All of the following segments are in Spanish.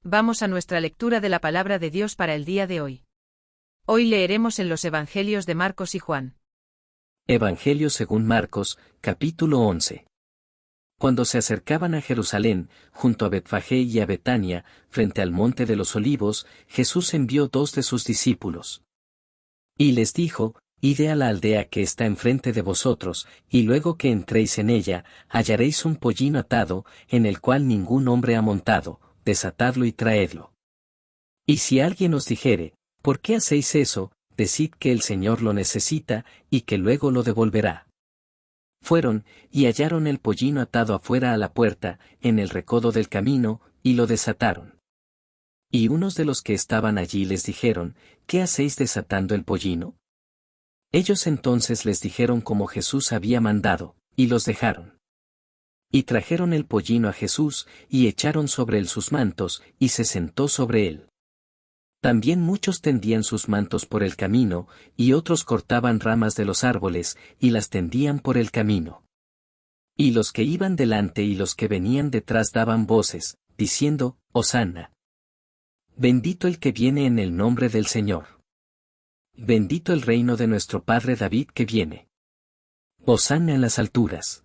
Vamos a nuestra lectura de la palabra de Dios para el día de hoy. Hoy leeremos en los Evangelios de Marcos y Juan. Evangelio según Marcos, capítulo 11. Cuando se acercaban a Jerusalén, junto a Betfagé y a Betania, frente al monte de los Olivos, Jesús envió 2 de sus discípulos. Y les dijo: Id a la aldea que está enfrente de vosotros, y luego que entréis en ella, hallaréis un pollino atado, en el cual ningún hombre ha montado, desatadlo y traedlo. Y si alguien os dijere: ¿por qué hacéis eso?, decid que el Señor lo necesita, y que luego lo devolverá. Fueron, y hallaron el pollino atado afuera a la puerta, en el recodo del camino, y lo desataron. Y unos de los que estaban allí les dijeron: ¿qué hacéis desatando el pollino? Ellos entonces les dijeron como Jesús había mandado, y los dejaron. Y trajeron el pollino a Jesús, y echaron sobre él sus mantos, y se sentó sobre él. También muchos tendían sus mantos por el camino, y otros cortaban ramas de los árboles, y las tendían por el camino. Y los que iban delante y los que venían detrás daban voces, diciendo: Hosanna. Bendito el que viene en el nombre del Señor. Bendito el reino de nuestro Padre David que viene. Hosanna en las alturas.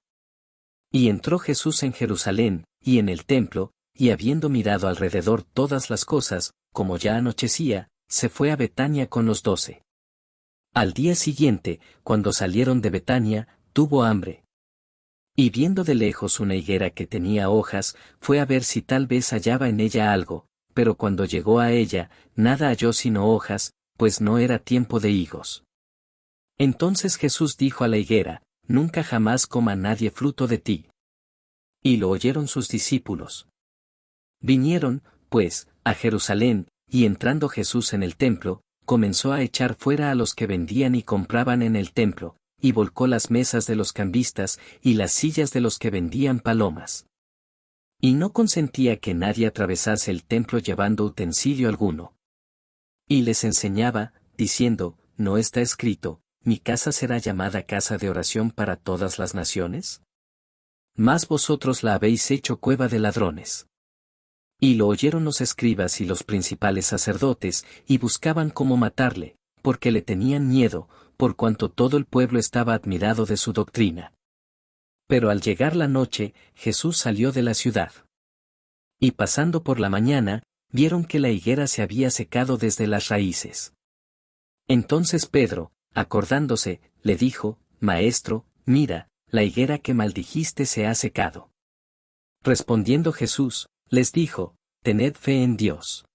Y entró Jesús en Jerusalén, y en el templo, y habiendo mirado alrededor todas las cosas, como ya anochecía, se fue a Betania con los 12. Al día siguiente, cuando salieron de Betania, tuvo hambre. Y viendo de lejos una higuera que tenía hojas, fue a ver si tal vez hallaba en ella algo, pero cuando llegó a ella, nada halló sino hojas, pues no era tiempo de higos. Entonces Jesús dijo a la higuera: Nunca jamás coma nadie fruto de ti. Y lo oyeron sus discípulos. Vinieron, pues, a Jerusalén, y entrando Jesús en el templo, comenzó a echar fuera a los que vendían y compraban en el templo, y volcó las mesas de los cambistas, y las sillas de los que vendían palomas. Y no consentía que nadie atravesase el templo llevando utensilio alguno. Y les enseñaba, diciendo: ¿no está escrito: mi casa será llamada casa de oración para todas las naciones? Mas vosotros la habéis hecho cueva de ladrones. Y lo oyeron los escribas y los principales sacerdotes, y buscaban cómo matarle, porque le tenían miedo, por cuanto todo el pueblo estaba admirado de su doctrina. Pero al llegar la noche, Jesús salió de la ciudad. Y pasando por la mañana, vieron que la higuera se había secado desde las raíces. Entonces Pedro, acordándose, le dijo: Maestro, mira, la higuera que maldijiste se ha secado. Respondiendo Jesús, les dijo: Tened fe en Dios.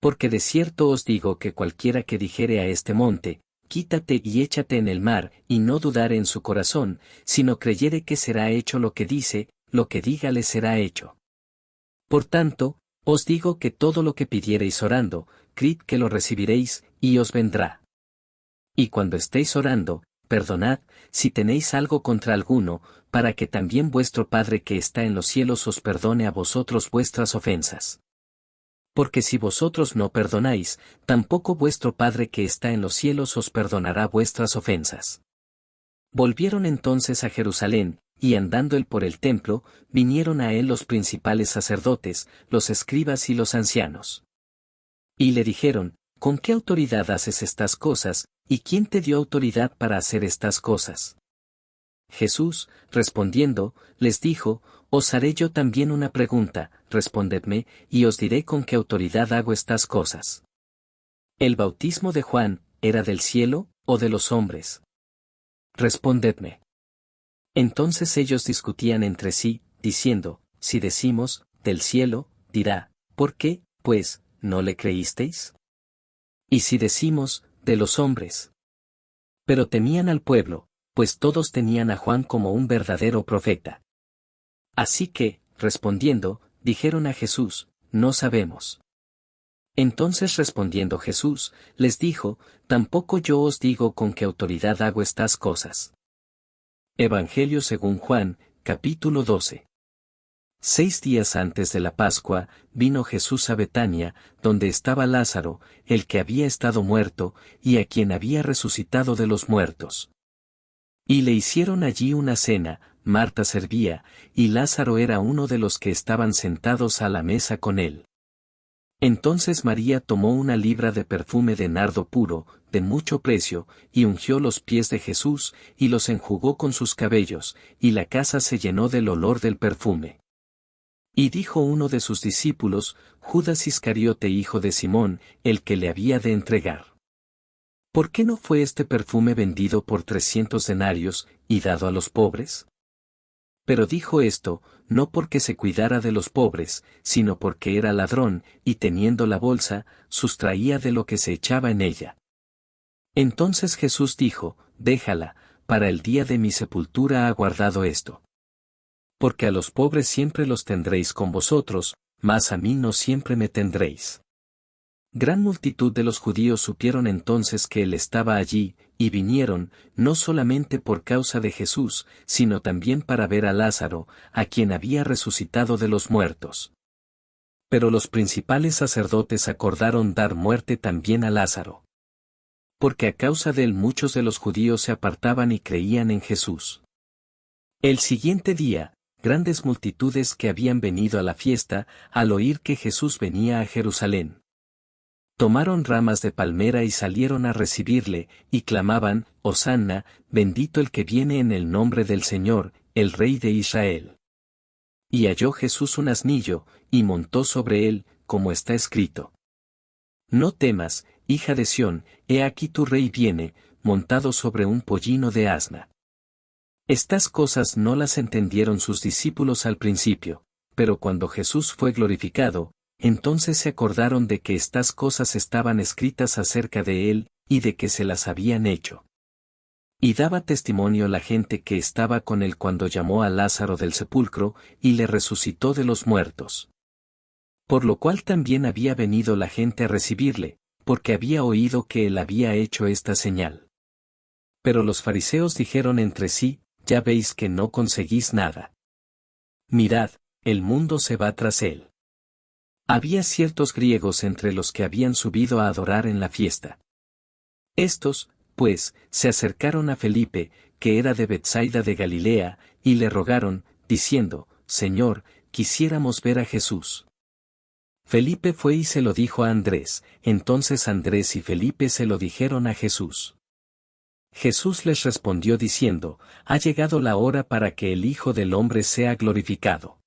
Porque de cierto os digo que cualquiera que dijere a este monte: Quítate y échate en el mar, y no dudare en su corazón, sino creyere que será hecho lo que dice, lo que diga le será hecho. Por tanto, os digo que todo lo que pidiereis orando, creed que lo recibiréis, y os vendrá. Y cuando estéis orando, perdonad, si tenéis algo contra alguno, para que también vuestro Padre que está en los cielos os perdone a vosotros vuestras ofensas. Porque si vosotros no perdonáis, tampoco vuestro Padre que está en los cielos os perdonará vuestras ofensas. Volvieron entonces a Jerusalén, y andando él por el templo, vinieron a él los principales sacerdotes, los escribas y los ancianos. Y le dijeron: ¿con qué autoridad haces estas cosas, y quién te dio autoridad para hacer estas cosas? Jesús, respondiendo, les dijo: Os haré yo también una pregunta, respondedme, y os diré con qué autoridad hago estas cosas. ¿El bautismo de Juan era del cielo, o de los hombres? Respondedme. Entonces ellos discutían entre sí, diciendo: si decimos, del cielo, dirá: ¿por qué, pues, no le creísteis? Y si decimos, de los hombres. Pero temían al pueblo, pues todos tenían a Juan como un verdadero profeta. Así que, respondiendo, dijeron a Jesús: no sabemos. Entonces respondiendo Jesús, les dijo: tampoco yo os digo con qué autoridad hago estas cosas. Evangelio según Juan, capítulo 12. 6 días antes de la Pascua, vino Jesús a Betania, donde estaba Lázaro, el que había estado muerto, y a quien había resucitado de los muertos. Y le hicieron allí una cena, Marta servía, y Lázaro era uno de los que estaban sentados a la mesa con él. Entonces María tomó una libra de perfume de nardo puro, de mucho precio, y ungió los pies de Jesús, y los enjugó con sus cabellos, y la casa se llenó del olor del perfume. Y dijo uno de sus discípulos, Judas Iscariote hijo de Simón, el que le había de entregar: ¿por qué no fue este perfume vendido por 300 denarios, y dado a los pobres? Pero dijo esto, no porque se cuidara de los pobres, sino porque era ladrón, y teniendo la bolsa, sustraía de lo que se echaba en ella. Entonces Jesús dijo, déjala, para el día de mi sepultura ha guardado esto. Porque a los pobres siempre los tendréis con vosotros, mas a mí no siempre me tendréis. Gran multitud de los judíos supieron entonces que él estaba allí, y vinieron, no solamente por causa de Jesús, sino también para ver a Lázaro, a quien había resucitado de los muertos. Pero los principales sacerdotes acordaron dar muerte también a Lázaro. Porque a causa de él muchos de los judíos se apartaban y creían en Jesús. El siguiente día, grandes multitudes que habían venido a la fiesta, al oír que Jesús venía a Jerusalén, tomaron ramas de palmera y salieron a recibirle, y clamaban, Hosanna, bendito el que viene en el nombre del Señor, el Rey de Israel. Y halló Jesús un asnillo, y montó sobre él, como está escrito: No temas, hija de Sión, he aquí tu rey viene, montado sobre un pollino de asna. Estas cosas no las entendieron sus discípulos al principio, pero cuando Jesús fue glorificado, entonces se acordaron de que estas cosas estaban escritas acerca de él, y de que se las habían hecho. Y daba testimonio la gente que estaba con él cuando llamó a Lázaro del sepulcro, y le resucitó de los muertos. Por lo cual también había venido la gente a recibirle, porque había oído que él había hecho esta señal. Pero los fariseos dijeron entre sí, ya veis que no conseguís nada. Mirad, el mundo se va tras él. Había ciertos griegos entre los que habían subido a adorar en la fiesta. Estos, pues, se acercaron a Felipe, que era de Betsaida de Galilea, y le rogaron, diciendo, Señor, quisiéramos ver a Jesús. Felipe fue y se lo dijo a Andrés, entonces Andrés y Felipe se lo dijeron a Jesús. Jesús les respondió diciendo, ha llegado la hora para que el Hijo del Hombre sea glorificado.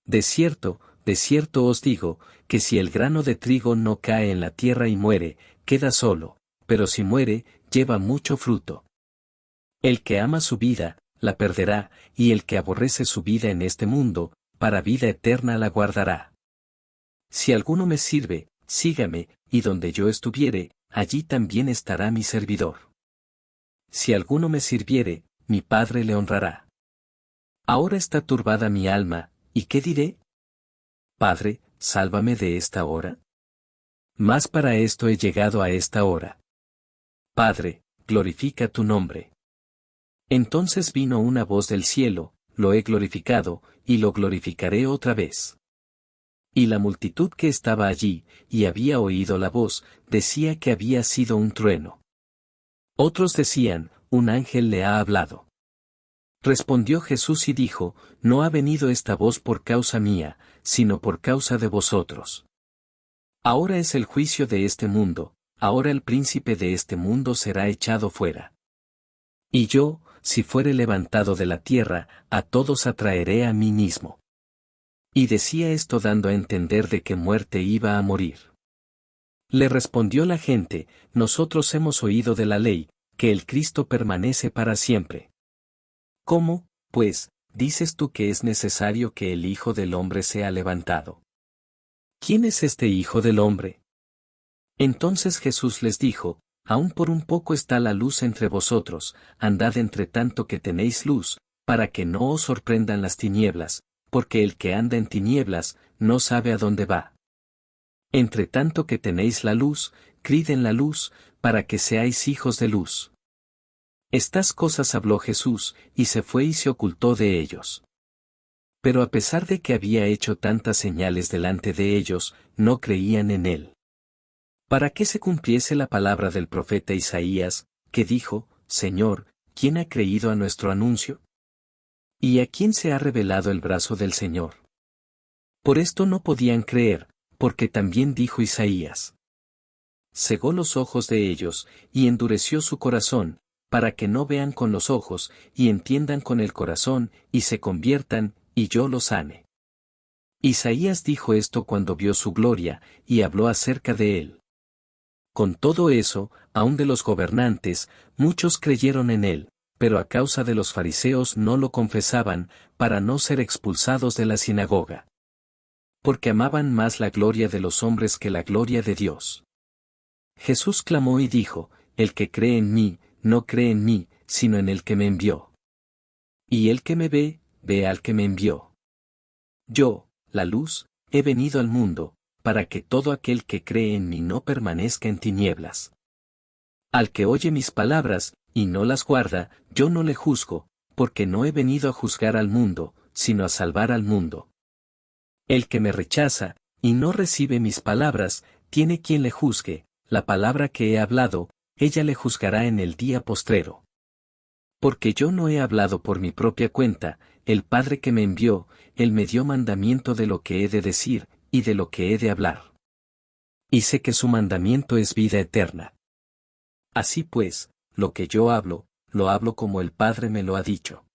De cierto os digo, que si el grano de trigo no cae en la tierra y muere, queda solo, pero si muere, lleva mucho fruto. El que ama su vida, la perderá, y el que aborrece su vida en este mundo, para vida eterna la guardará. Si alguno me sirve, sígame, y donde yo estuviere, allí también estará mi servidor. Si alguno me sirviere, mi Padre le honrará. Ahora está turbada mi alma, ¿y qué diré? Padre, sálvame de esta hora. Mas para esto he llegado a esta hora. Padre, glorifica tu nombre. Entonces vino una voz del cielo, lo he glorificado, y lo glorificaré otra vez. Y la multitud que estaba allí, y había oído la voz, decía que había sido un trueno. Otros decían, un ángel le ha hablado. Respondió Jesús y dijo, no ha venido esta voz por causa mía, sino por causa de vosotros. Ahora es el juicio de este mundo, ahora el príncipe de este mundo será echado fuera. Y yo, si fuere levantado de la tierra, a todos atraeré a mí mismo. Y decía esto dando a entender de qué muerte iba a morir. Le respondió la gente, nosotros hemos oído de la ley, que el Cristo permanece para siempre. ¿Cómo, pues, dices tú que es necesario que el Hijo del Hombre sea levantado? ¿Quién es este Hijo del Hombre? Entonces Jesús les dijo, aún por un poco está la luz entre vosotros, andad entre tanto que tenéis luz, para que no os sorprendan las tinieblas, porque el que anda en tinieblas, no sabe a dónde va. Entre tanto que tenéis la luz, crid en la luz, para que seáis hijos de luz. Estas cosas habló Jesús, y se fue y se ocultó de ellos. Pero a pesar de que había hecho tantas señales delante de ellos, no creían en él. Para que se cumpliese la palabra del profeta Isaías, que dijo, Señor, ¿quién ha creído a nuestro anuncio? ¿Y a quién se ha revelado el brazo del Señor? Por esto no podían creer, porque también dijo Isaías. Cegó los ojos de ellos, y endureció su corazón, para que no vean con los ojos, y entiendan con el corazón, y se conviertan, y yo los sane. Isaías dijo esto cuando vio su gloria, y habló acerca de él. Con todo eso, aun de los gobernantes, muchos creyeron en él, pero a causa de los fariseos no lo confesaban, para no ser expulsados de la sinagoga. Porque amaban más la gloria de los hombres que la gloria de Dios. Jesús clamó y dijo, el que cree en mí, no cree en mí, sino en el que me envió. Y el que me ve, ve al que me envió. Yo, la luz, he venido al mundo, para que todo aquel que cree en mí no permanezca en tinieblas. Al que oye mis palabras, y no las guarda, yo no le juzgo, porque no he venido a juzgar al mundo, sino a salvar al mundo. El que me rechaza, y no recibe mis palabras, tiene quien le juzgue, la palabra que he hablado, ella le juzgará en el día postrero. Porque yo no he hablado por mi propia cuenta, el Padre que me envió, él me dio mandamiento de lo que he de decir, y de lo que he de hablar. Y sé que su mandamiento es vida eterna. Así pues, lo que yo hablo, lo hablo como el Padre me lo ha dicho.